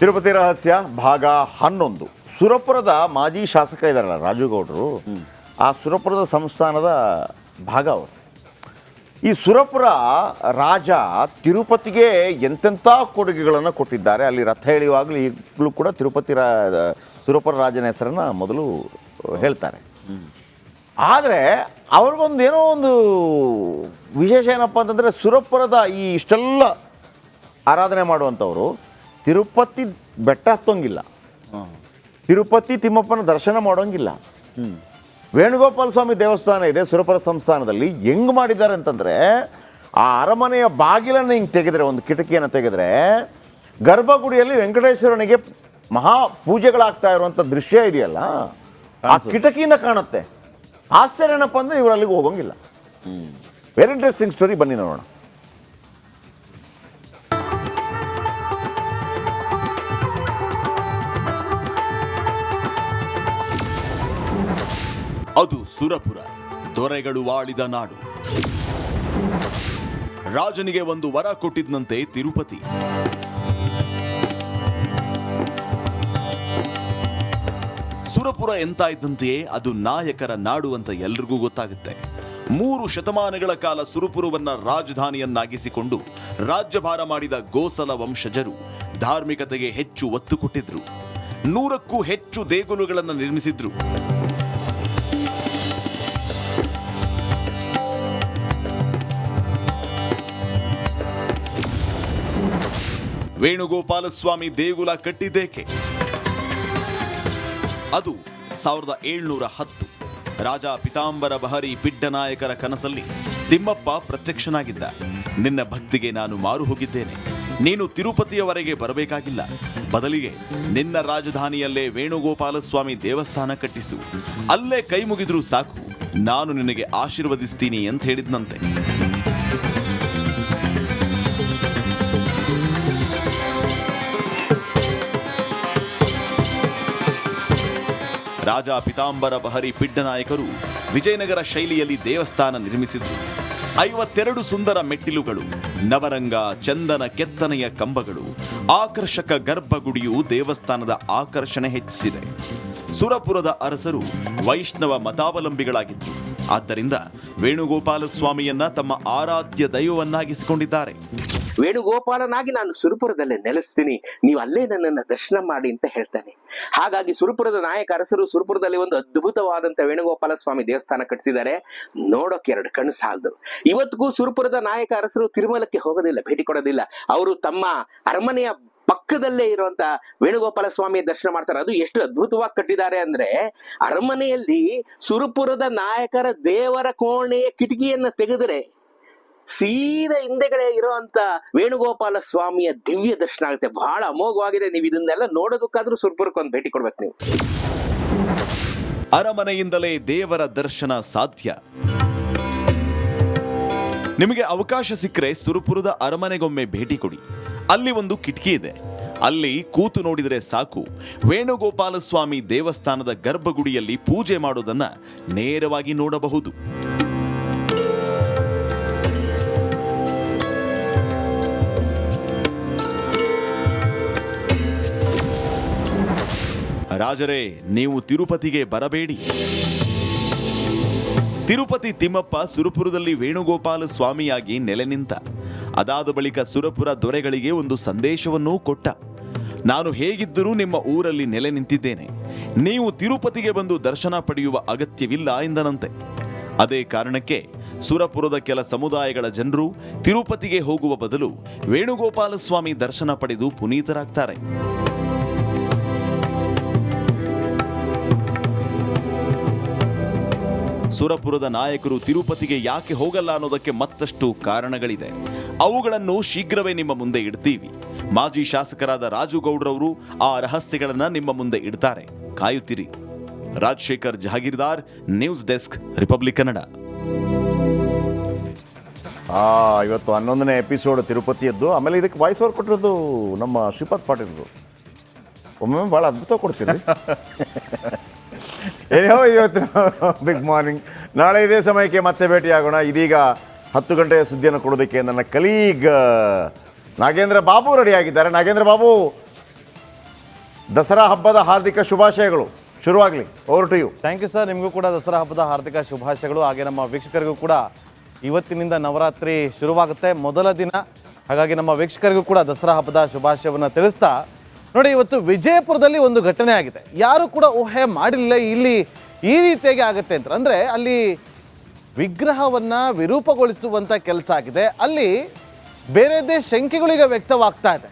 ತಿರುಪತಿ ರಹಸ್ಯ ಭಾಗ 11. ಸುರಪುರದ ಮಾಜಿ ಶಾಸಕ ಇದ್ದಾರಲ್ಲ ರಾಜುಗೌಡರು, ಆ ಸುರಪುರದ ಸಂಸ್ಥಾನದ ಭಾಗ ಅವರು. ಈ ಸುರಪುರ ರಾಜ ತಿರುಪತಿಗೆ ಎಂತೆಂಥ ಕೊಡುಗೆಗಳನ್ನು ಕೊಟ್ಟಿದ್ದಾರೆ. ಅಲ್ಲಿ ರಥ ಎಳೆಯುವಾಗಲೂ ಈಗಲೂ ಕೂಡ ಸುರಪುರ ರಾಜನ ಹೆಸರನ್ನು ಮೊದಲು ಹೇಳ್ತಾರೆ. ಆದರೆ ಅವ್ರಿಗೊಂದು ಏನೋ ಒಂದು ವಿಶೇಷ ಏನಪ್ಪ ಅಂತಂದರೆ, ಸುರಪುರದ ಈ ಇಷ್ಟೆಲ್ಲ ಆರಾಧನೆ ಮಾಡುವಂಥವರು ತಿರುಪತಿ ಬೆಟ್ಟ ಹತ್ತೋಂಗಿಲ್ಲ, ತಿರುಪತಿ ತಿಮ್ಮಪ್ಪನ ದರ್ಶನ ಮಾಡೋಂಗಿಲ್ಲ. ವೇಣುಗೋಪಾಲ ಸ್ವಾಮಿ ದೇವಸ್ಥಾನ ಇದೆ ಸುರಪುರ ಸಂಸ್ಥಾನದಲ್ಲಿ. ಹೆಂಗೆ ಮಾಡಿದ್ದಾರೆ ಅಂತಂದರೆ, ಆ ಅರಮನೆಯ ಬಾಗಿಲನ್ನು ಹಿಂಗೆ ತೆಗೆದರೆ, ಒಂದು ಕಿಟಕಿಯನ್ನು ತೆಗೆದರೆ ಗರ್ಭಗುಡಿಯಲ್ಲಿ ವೆಂಕಟೇಶ್ವರನಿಗೆ ಮಹಾ ಪೂಜೆಗಳಾಗ್ತಾ ಇರುವಂಥ ದೃಶ್ಯ ಇದೆಯಲ್ಲ, ಆ ಕಿಟಕಿಯಿಂದ ಕಾಣುತ್ತೆ. ಆಶ್ಚರ್ಯ ಏನಪ್ಪ ಅಂದರೆ ಇವರು ಅಲ್ಲಿಗೆ ಹೋಗೋಂಗಿಲ್ಲ. ವೆರಿ ಇಂಟ್ರೆಸ್ಟಿಂಗ್ ಸ್ಟೋರಿ, ಬನ್ನಿ ನೋಡೋಣ. ಅದು ಸುರಪುರ, ದೊರೆಗಳು ಆಳಿದ ನಾಡು. ರಾಜನಿಗೆ ಒಂದು ವರ ಕೊಟ್ಟಿದ್ದಂತೆ ತಿರುಪತಿ. ಸುರಪುರ ಎಂತ ಇದ್ದಂತೆಯೇ ಅದು ನಾಯಕರ ನಾಡು ಅಂತ ಎಲ್ರಿಗೂ ಗೊತ್ತಾಗುತ್ತೆ. 3 ಶತಮಾನಗಳ ಕಾಲ ಸುರಪುರವನ್ನ ರಾಜಧಾನಿಯನ್ನಾಗಿಸಿಕೊಂಡು ರಾಜ್ಯಭಾರ ಮಾಡಿದ ಗೋಸಲ ವಂಶಜರು ಧಾರ್ಮಿಕತೆಗೆ ಹೆಚ್ಚು ಒತ್ತು ಕೊಟ್ಟಿದ್ರು. 100ಕ್ಕೂ ಹೆಚ್ಚು ದೇಗುಲಗಳನ್ನು ನಿರ್ಮಿಸಿದ್ರು. ವೇಣುಗೋಪಾಲ ಸ್ವಾಮಿ ದೇಗುಲ ಕಟ್ಟಿದ್ದೇಕೆ? ಅದು 1710 ರಾಜ ಪಿತಾಂಬರ ಬಹರಿ ಪಿಡ್ಡನಾಯಕರ ಕನಸಲ್ಲಿ ತಿಮ್ಮಪ್ಪ ಪ್ರತ್ಯಕ್ಷನಾಗಿದ್ದ. ನಿನ್ನ ಭಕ್ತಿಗೆ ನಾನು ಮಾರು ಹೋಗಿದ್ದೇನೆ, ನೀನು ತಿರುಪತಿಯವರೆಗೆ ಬರಬೇಕಾಗಿಲ್ಲ, ಬದಲಿಗೆ ನಿನ್ನ ರಾಜಧಾನಿಯಲ್ಲೇ ವೇಣುಗೋಪಾಲ ಸ್ವಾಮಿ ದೇವಸ್ಥಾನ ಕಟ್ಟಿಸು, ಅಲ್ಲೇ ಕೈ ಮುಗಿದ್ರೂ ಸಾಕು, ನಾನು ನಿನಗೆ ಆಶೀರ್ವದಿಸ್ತೀನಿ ಅಂತ ಹೇಳಿದ್ನಂತೆ. ರಾಜ ಪಿತಾಂಬರ ಬಹರಿ ಪಿಡ್ಡನಾಯಕರು ವಿಜಯನಗರ ಶೈಲಿಯಲ್ಲಿ ದೇವಸ್ಥಾನ ನಿರ್ಮಿಸಿದ್ರು. 52 ಸುಂದರ ಮೆಟ್ಟಿಲುಗಳು, ನವರಂಗ ಚಂದನ ಕೆತ್ತನೆಯ ಕಂಬಗಳು, ಆಕರ್ಷಕ ಗರ್ಭಗುಡಿಯು ದೇವಸ್ಥಾನದ ಆಕರ್ಷಣೆ ಹೆಚ್ಚಿಸಿದೆ. ಸುರಪುರದ ಅರಸರು ವೈಷ್ಣವ ಮತಾವಲಂಬಿಗಳಾಗಿದ್ರು. ಆದ್ದರಿಂದ ವೇಣುಗೋಪಾಲ ಸ್ವಾಮಿಯನ್ನ ತಮ್ಮ ಆರಾಧ್ಯ ದೈವವನ್ನಾಗಿಸಿಕೊಂಡಿದ್ದಾರೆ. ವೇಣುಗೋಪಾಲನಾಗಿ ನಾನು ಸುರಪುರದಲ್ಲೇ ನೆಲೆಸ್ತೀನಿ, ನೀವು ಅಲ್ಲೇ ನನ್ನನ್ನು ದರ್ಶನ ಮಾಡಿ ಅಂತ ಹೇಳ್ತಾನೆ. ಹಾಗಾಗಿ ಸುರಪುರದ ನಾಯಕ ಅರಸರು ಸುರಪುರದಲ್ಲಿ ಒಂದು ಅದ್ಭುತವಾದಂಥ ವೇಣುಗೋಪಾಲ ಸ್ವಾಮಿ ದೇವಸ್ಥಾನ ಕಟ್ಟಿಸಿದ್ದಾರೆ. ನೋಡೋಕೆ 2 ಕಣ್ಣು ಸಾಲದು. ಇವತ್ತಿಗೂ ಸುರಪುರದ ನಾಯಕ ಅರಸರು ತಿರುಮಲಕ್ಕೆ ಹೋಗೋದಿಲ್ಲ, ಭೇಟಿ ಕೊಡೋದಿಲ್ಲ. ಅವರು ತಮ್ಮ ಅರಮನೆಯ ಪಕ್ಕದಲ್ಲೇ ಇರುವಂತ ವೇಣುಗೋಪಾಲ ಸ್ವಾಮಿಯ ದರ್ಶನ ಮಾಡ್ತಾರೆ. ಅದು ಎಷ್ಟು ಅದ್ಭುತವಾಗಿ ಕಟ್ಟಿದ್ದಾರೆ ಅಂದ್ರೆ, ಅರಮನೆಯಲ್ಲಿ ಸುರಪುರದ ನಾಯಕರ ದೇವರ ಕೋಣೆಯ ಕಿಟಕಿಯನ್ನ ತೆಗೆದರೆ ಸೀದಾ ಹಿಂದೆಗಡೆ ಇರುವಂತ ವೇಣುಗೋಪಾಲ ಸ್ವಾಮಿಯ ದಿವ್ಯ ದರ್ಶನ ಆಗುತ್ತೆ. ಬಹಳ ಅಮೋಘವಾಗಿದೆ. ನೀವು ಇದನ್ನೆಲ್ಲ ನೋಡೋದಕ್ಕಾದ್ರೂ ಸುರಪುರಕ್ಕೆ ಒಂದು ಭೇಟಿ ಕೊಡ್ಬೇಕು. ನೀವು ಅರಮನೆಯಿಂದಲೇ ದೇವರ ದರ್ಶನ ಸಾಧ್ಯ. ನಿಮಗೆ ಅವಕಾಶ ಸಿಕ್ಕರೆ ಸುರಪುರದ ಅರಮನೆಗೊಮ್ಮೆ ಭೇಟಿ ಕೊಡಿ. ಅಲ್ಲಿ ಒಂದು ಕಿಟಕಿ ಇದೆ, ಅಲ್ಲಿ ಕೂತು ನೋಡಿದರೆ ಸಾಕು, ವೇಣುಗೋಪಾಲ ಸ್ವಾಮಿ ದೇವಸ್ಥಾನದ ಗರ್ಭಗುಡಿಯಲ್ಲಿ ಪೂಜೆ ಮಾಡೋದನ್ನ ನೇರವಾಗಿ ನೋಡಬಹುದು. ರಾಜರೇ, ನೀವು ತಿರುಪತಿಗೆ ಬರಬೇಡಿ. ತಿರುಪತಿ ತಿಮ್ಮಪ್ಪ ಸುರಪುರದಲ್ಲಿ ವೇಣುಗೋಪಾಲ ಸ್ವಾಮಿಯಾಗಿ ನೆಲೆ ನಿಂತ. ಅದಾದ ಬಳಿಕ ಸುರಪುರ ದೊರೆಗಳಿಗೆ ಒಂದು ಸಂದೇಶವನ್ನೂ ಕೊಟ್ಟ. ನಾನು ಹೇಗಿದ್ದರೂ ನಿಮ್ಮ ಊರಲ್ಲಿ ನೆಲೆ ನಿಂತಿದ್ದೇನೆ, ನೀವು ತಿರುಪತಿಗೆ ಬಂದು ದರ್ಶನ ಪಡೆಯುವ ಅಗತ್ಯವಿಲ್ಲ ಎಂದನಂತೆ. ಅದೇ ಕಾರಣಕ್ಕೆ ಸುರಪುರದ ಕೆಲ ಸಮುದಾಯಗಳ ಜನರು ತಿರುಪತಿಗೆ ಹೋಗುವ ಬದಲು ವೇಣುಗೋಪಾಲ ಸ್ವಾಮಿ ದರ್ಶನ ಪಡೆದು ಪುನೀತರಾಗ್ತಾರೆ. ಸುರಪುರದ ನಾಯಕರು ತಿರುಪತಿಗೆ ಯಾಕೆ ಹೋಗಲ್ಲ ಅನ್ನೋದಕ್ಕೆ ಮತ್ತಷ್ಟು ಕಾರಣಗಳಿದೆ. ಅವುಗಳನ್ನು ಶೀಘ್ರವೇ ನಿಮ್ಮ ಮುಂದೆ ಇಡ್ತೀವಿ. ಮಾಜಿ ಶಾಸಕರಾದ ರಾಜುಗೌಡ್ರವರು ಆ ರಹಸ್ಯಗಳನ್ನ ನಿಮ್ಮ ಮುಂದೆ ಇಡ್ತಾರೆ, ಕಾಯುತ್ತಿರಿ. Rajashekhar Jahagirdar, news desk, republic Kannada. ಇವತ್ತು 11ನೇ ಎಪಿಸೋಡ್ ತಿರುಪತಿಯದ್ದು. ಆಮೇಲೆ ಇದಕ್ಕೆ ವಾಯ್ಸ್ ಓವರ್ ಕೊಟ್ಟಿರೋದು ನಮ್ಮ ಶ್ರೀಪಾದ್ ಪಾಟೀಲ್ರು. ಒಮ್ಮೊಮ್ಮೆ ಭಾಳ ಅದ್ಭುತ ಕೊಡ್ತೀರಿ. ಏನೋ ಇವತ್ತಿನ ಬಿಗ್ ಮಾರ್ನಿಂಗ್. ನಾಳೆ ಇದೇ ಸಮಯಕ್ಕೆ ಮತ್ತೆ ಭೇಟಿಯಾಗೋಣ. ಇದೀಗ 10 ಗಂಟೆಯ ಸುದ್ದಿಯನ್ನು ಕೊಡೋದಕ್ಕೆ ನನ್ನ ಕಲೀಗ್ ನಾಗೇಂದ್ರ ಬಾಬು ರೆಡಿಯಾಗಿದ್ದಾರೆ. ನಾಗೇಂದ್ರ ಬಾಬು, ದಸರಾ ಹಬ್ಬದ ಹಾರ್ದಿಕ ಶುಭಾಶಯಗಳು. ಶುರುವಾಗಲಿ. Over to you. Thank you sir. ನಿಮಗೂ ಕೂಡ ದಸರಾ ಹಬ್ಬದ ಹಾರ್ದಿಕ ಶುಭಾಶಯಗಳು. ಹಾಗೆ ನಮ್ಮ ವೀಕ್ಷಕರಿಗೂ ಕೂಡ ಇವತ್ತಿನಿಂದ ನವರಾತ್ರಿ ಶುರುವಾಗುತ್ತೆ, ಮೊದಲ ದಿನ. ಹಾಗಾಗಿ ನಮ್ಮ ವೀಕ್ಷಕರಿಗೂ ಕೂಡ ದಸರಾ ಹಬ್ಬದ ಶುಭಾಶಯವನ್ನು ತಿಳಿಸ್ತಾ, ನೋಡಿ ಇವತ್ತು ವಿಜಯಪುರದಲ್ಲಿ ಒಂದು ಘಟನೆ ಆಗಿದೆ. ಯಾರು ಕೂಡ ಊಹೆ ಮಾಡಿರಲಿಲ್ಲ ಇಲ್ಲಿ ಈ ರೀತಿಯಾಗಿ ಆಗುತ್ತೆ ಅಂತ. ಅಂದರೆ ಅಲ್ಲಿ ವಿಗ್ರಹವನ್ನು ವಿರೂಪಗೊಳಿಸುವಂಥ ಕೆಲಸ ಆಗಿದೆ. ಅಲ್ಲಿ ಬೇರೆದೇ ಶಂಕೆಗಳಿಗೆ ವ್ಯಕ್ತವಾಗ್ತಾ ಇದೆ.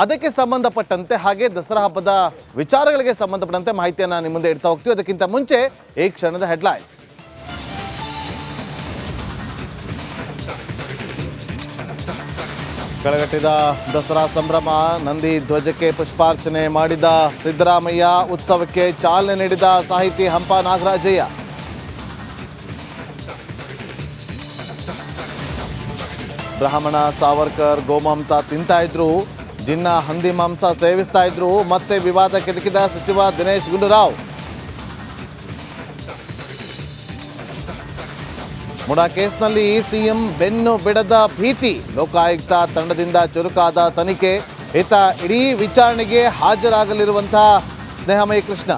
ಅದಕ್ಕೆ ಸಂಬಂಧಪಟ್ಟಂತೆ ಹಾಗೆ ದಸರಾ ಹಬ್ಬದ ವಿಚಾರಗಳಿಗೆ ಸಂಬಂಧಪಟ್ಟಂತೆ ಮಾಹಿತಿಯನ್ನು ನಿಮ್ಮ ಮುಂದೆ ಇಡ್ತಾ ಹೋಗ್ತೀವಿ. ಅದಕ್ಕಿಂತ ಮುಂಚೆ ಈ ಕ್ಷಣದ ಹೆಡ್ಲೈನ್ಸ್. ಕಳೆಗಟ್ಟಿದ ದಸರಾ ಸಂಭ್ರಮ. ನಂದಿ ಧ್ವಜಕ್ಕೆ ಪುಷ್ಪಾರ್ಚನೆ ಮಾಡಿದ ಸಿದ್ದರಾಮಯ್ಯ. ಉತ್ಸವಕ್ಕೆ ಚಾಲನೆ ನೀಡಿದ ಸಾಹಿತಿ ಹಂಪ ನಾಗರಾಜಯ್ಯ. ಬ್ರಾಹ್ಮಣ ಸಾವರ್ಕರ್ ಗೋಮಾಂಸ ತಿಂತಾ ಇದ್ರು, ಜಿನ್ನ ಹಂದಿ ಮಾಂಸ ಸೇವಿಸ್ತಾ ಇದ್ರು. ಮತ್ತೆ ವಿವಾದ ಕೆದಕಿದ ಸಚಿವ ದಿನೇಶ್ ಗುಂಡೂರಾವ್. ಮುಡಾ ಕೇಸ್ನಲ್ಲಿ ಸಿಎಂ ಬೆನ್ನು ಬಿಡದ ಭೀತಿ. ಲೋಕಾಯುಕ್ತ ತಂಡದಿಂದ ಚುರುಕಾದ ತನಿಖೆ. ಈತ ಇಡೀ ವಿಚಾರಣೆಗೆ ಹಾಜರಾಗಲಿರುವಂತಹ ಸ್ನೇಹಮಯಿ ಕೃಷ್ಣ.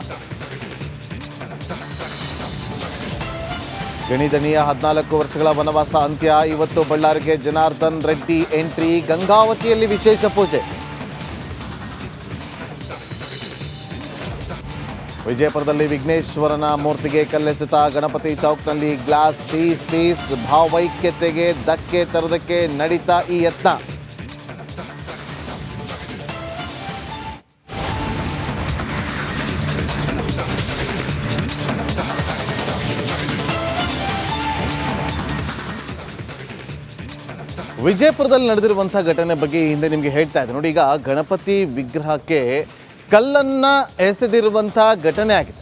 ಗಣಿದಣಿಯ 14 ವರ್ಷಗಳ ವನವಾಸ ಅಂತ್ಯ. ಇವತ್ತು ಬಳ್ಳಾರಿಗೆ ಜನಾರ್ದನ್ ರೆಡ್ಡಿ ಎಂಟ್ರಿ. ಗಂಗಾವತಿಯಲ್ಲಿ ವಿಶೇಷ ಪೂಜೆ. ವಿಜಯಪುರದಲ್ಲಿ ವಿಘ್ನೇಶ್ವರನ ಮೂರ್ತಿಗೆ ಕಲ್ಲೆಸೆತ. ಗಣಪತಿ ಚೌಕ್ನಲ್ಲಿ ಗ್ಲಾಸ್ ಪೀಸ್. ಭಾವೈಕ್ಯತೆಗೆ ಧಕ್ಕೆ ತರೋದಕ್ಕೆ ನಡೀತಾ ಈ ಯತ್ನ. ವಿಜಯಪುರದಲ್ಲಿ ನಡೆದಿರುವಂಥ ಘಟನೆ ಬಗ್ಗೆ ಹಿಂದೆ ನಿಮಗೆ ಹೇಳ್ತಾ ಇದ್ದೆ ನೋಡಿ. ಈಗ ಗಣಪತಿ ವಿಗ್ರಹಕ್ಕೆ ಕಲ್ಲನ್ನ ಎಸೆದಿರುವಂಥ ಘಟನೆ ಆಗಿದೆ.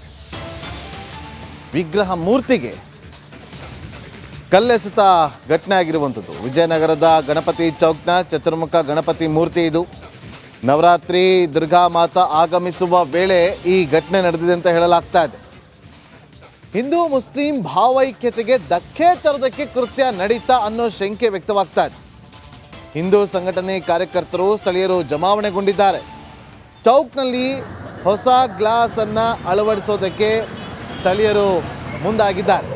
ವಿಗ್ರಹ ಮೂರ್ತಿಗೆ ಕಲ್ಲೆಸೆತ ಘಟನೆ ಆಗಿರುವಂಥದ್ದು. ವಿಜಯನಗರದ ಗಣಪತಿ ಚೌಕ್ನ ಚತುರ್ಮುಖ ಗಣಪತಿ ಮೂರ್ತಿ ಇದು. ನವರಾತ್ರಿ ದುರ್ಗಾ ಮಾತಾ ಆಗಮಿಸುವ ವೇಳೆ ಈ ಘಟನೆ ನಡೆದಿದೆ ಅಂತ ಹೇಳಲಾಗ್ತಾ ಇದೆ. ಹಿಂದೂ ಮುಸ್ಲಿಂ ಭಾವೈಕ್ಯತೆಗೆ ಧಕ್ಕೆ ತರೋದಕ್ಕೆ ಕೃತ್ಯ ನಡೀತಾ ಅನ್ನೋ ಶಂಕೆ ವ್ಯಕ್ತವಾಗ್ತಾ ಇದೆ. ಹಿಂದೂ ಸಂಘಟನೆ ಕಾರ್ಯಕರ್ತರು ಸ್ಥಳೀಯರು ಜಮಾವಣೆಗೊಂಡಿದ್ದಾರೆ. ಚೌಕ್ನಲ್ಲಿ ಹೊಸ ಗ್ಲಾಸ್ ಅನ್ನ ಅಳವಡಿಸೋದಕ್ಕೆ ಸ್ಥಳೀಯರು ಮುಂದಾಗಿದ್ದಾರೆ.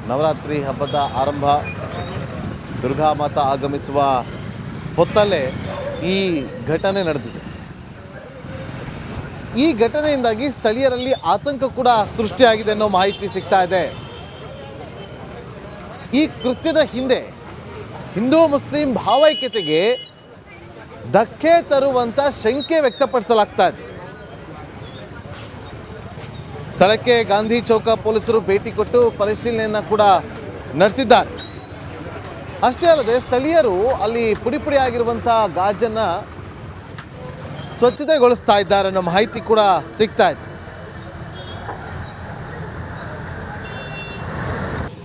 ನವರಾತ್ರಿ ಹಬ್ಬದ ಆರಂಭ, ದುರ್ಗಾ ಮಾತಾ ಆಗಮಿಸುವ ಹೊತ್ತಲ್ಲೇ ಈ ಘಟನೆ ನಡೆದಿದೆ. ಈ ಘಟನೆಯಿಂದಾಗಿ ಸ್ಥಳೀಯರಲ್ಲಿ ಆತಂಕ ಕೂಡ ಸೃಷ್ಟಿಯಾಗಿದೆ ಅನ್ನೋ ಮಾಹಿತಿ ಸಿಗ್ತಾ ಇದೆ. ಈ ಕೃತ್ಯದ ಹಿಂದೆ ಹಿಂದೂ ಮುಸ್ಲಿಂ ಭಾವೈಕ್ಯತೆಗೆ ಧಕ್ಕೆ ತರುವಂತ ಶಂಕೆ ವ್ಯಕ್ತಪಡಿಸಲಾಗ್ತಾ ಇದೆ. ಸ್ಥಳಕ್ಕೆ ಗಾಂಧಿ ಚೌಕ ಪೊಲೀಸರು ಭೇಟಿ ಕೊಟ್ಟು ಪರಿಶೀಲನೆಯನ್ನ ಕೂಡ ನಡೆಸಿದ್ದಾರೆ. ಅಷ್ಟೇ ಅಲ್ಲದೆ ಸ್ಥಳೀಯರು ಅಲ್ಲಿ ಪುಡಿ ಪುಡಿ ಆಗಿರುವಂತಹ ಗಾಜನ್ನ ಸ್ವಚ್ಛತೆಗೊಳಿಸ್ತಾ ಇದ್ದಾರೆ ಅನ್ನೋ ಮಾಹಿತಿ ಕೂಡ ಸಿಗ್ತಾ ಇದೆ.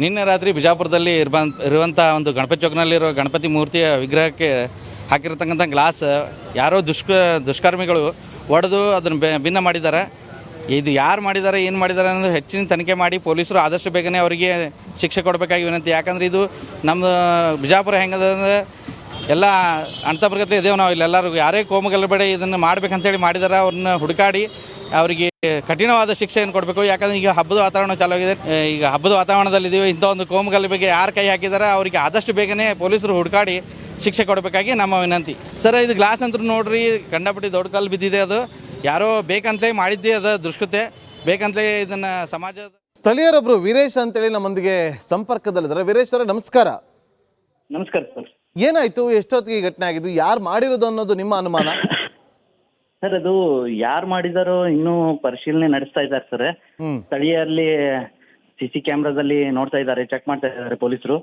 ನಿನ್ನೆ ರಾತ್ರಿ ಬಿಜಾಪುರದಲ್ಲಿ ಇರುವಂಥ ಒಂದು ಗಣಪತಿ ಚೌಕ್ನಲ್ಲಿರೋ ಗಣಪತಿ ಮೂರ್ತಿಯ ವಿಗ್ರಹಕ್ಕೆ ಹಾಕಿರತಕ್ಕಂಥ ಗ್ಲಾಸ್ ಯಾರೋ ದುಷ್ಕರ್ಮಿಗಳು ಒಡೆದು ಅದನ್ನು ಭಿನ್ನ ಮಾಡಿದ್ದಾರೆ. ಇದು ಯಾರು ಮಾಡಿದ್ದಾರೆ, ಏನು ಮಾಡಿದ್ದಾರೆ ಅನ್ನೋದು ಹೆಚ್ಚಿನ ತನಿಖೆ ಮಾಡಿ ಪೊಲೀಸರು ಆದಷ್ಟು ಬೇಗನೆ ಅವರಿಗೆ ಶಿಕ್ಷೆ ಕೊಡಬೇಕಾಗಿ ವಿನಂತಿ. ಯಾಕಂದರೆ ಇದು ನಮ್ಮ ಬಿಜಾಪುರ ಹೆಂಗದ ಅಂದರೆ ಎಲ್ಲ ಅಣ್ತಪ್ರಗತಿ ಇದ್ದೇವೆ ನಾವು ಇಲ್ಲೆಲ್ಲರೂ. ಯಾರೇ ಕೋಮಗಲಭೆ ಇದನ್ನು ಮಾಡ್ಬೇಕಂತೇಳಿ ಮಾಡಿದಾರೆ, ಅವ್ರನ್ನ ಹುಡುಕಾಡಿ ಅವರಿಗೆ ಕಠಿಣವಾದ ಶಿಕ್ಷೆಯನ್ನು ಕೊಡಬೇಕು. ಯಾಕಂದರೆ ಈಗ ಹಬ್ಬದ ವಾತಾವರಣ ಚಾಲೂ ಆಗಿದೆ. ಈಗ ಹಬ್ಬದ ವಾತಾವರಣದಲ್ಲಿದ್ದೀವಿ. ಇಂಥ ಒಂದು ಕೋಮುಗಲಭೆಗೆ ಯಾರು ಕೈ ಹಾಕಿದ್ದಾರೆ ಅವರಿಗೆ ಆದಷ್ಟು ಬೇಗನೆ ಪೊಲೀಸರು ಹುಡುಕಾಡಿ ಶಿಕ್ಷೆ ಕೊಡಬೇಕಾಗಿ ನಮ್ಮ ವಿನಂತಿ. ಸರ್, ಇದು ಗ್ಲಾಸ್ ಅಂತ ನೋಡ್ರಿ, ಕಂಡಪಟ್ಟಿ ದೊಡ್ಡ ಕಲ್ಲು ಬಿದ್ದಿದೆ. ಅದು ಯಾರೋ ಬೇಕಂತಲೇ ಮಾಡಿದ್ದೆ, ಅದು ದುಷ್ಕೃತ್ಯ ಬೇಕಂತಲೇ ಇದನ್ನು ಸಮಾಜದ. ಸ್ಥಳೀಯರೊಬ್ಬರು ವೀರೇಶ್ ಅಂತೇಳಿ ನಮ್ಮೊಂದಿಗೆ ಸಂಪರ್ಕದಲ್ಲಿದ್ದಾರೆ. ವೀರೇಶ್ ಅವರೇ ನಮಸ್ಕಾರ. ನಮಸ್ಕಾರ ಸರ್. ಏನಾಯ್ತು, ಎಷ್ಟೊತ್ತಿಗೆ ಈ ಘಟನೆ ಆಗಿದ್ದು, ಯಾರು ಮಾಡಿರೋದು ಅನ್ನೋದು ನಿಮ್ಮ ಅನುಮಾನ? ಸರ್, ಅದು ಯಾರು ಮಾಡಿದಾರೋ ಇನ್ನೂ ಪರಿಶೀಲನೆ ನಡೆಸ್ತಾ ಇದ್ದಾರೆ ಸರ್. ಸ್ಥಳೀಯರಲ್ಲಿ CC ಕ್ಯಾಮ್ರಾದಲ್ಲಿ ನೋಡ್ತಾ ಇದ್ದಾರೆ, ಚೆಕ್ ಮಾಡ್ತಾ ಇದ್ದಾರೆ ಪೊಲೀಸರು.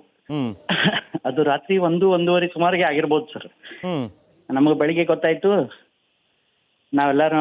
ಅದು ರಾತ್ರಿ 1-1:30 ಸುಮಾರಿಗೆ ಆಗಿರ್ಬೋದು ಸರ್. ನಮಗೆ ಬೆಳಿಗ್ಗೆ ಗೊತ್ತಾಯ್ತು. ನಾವೆಲ್ಲರೂ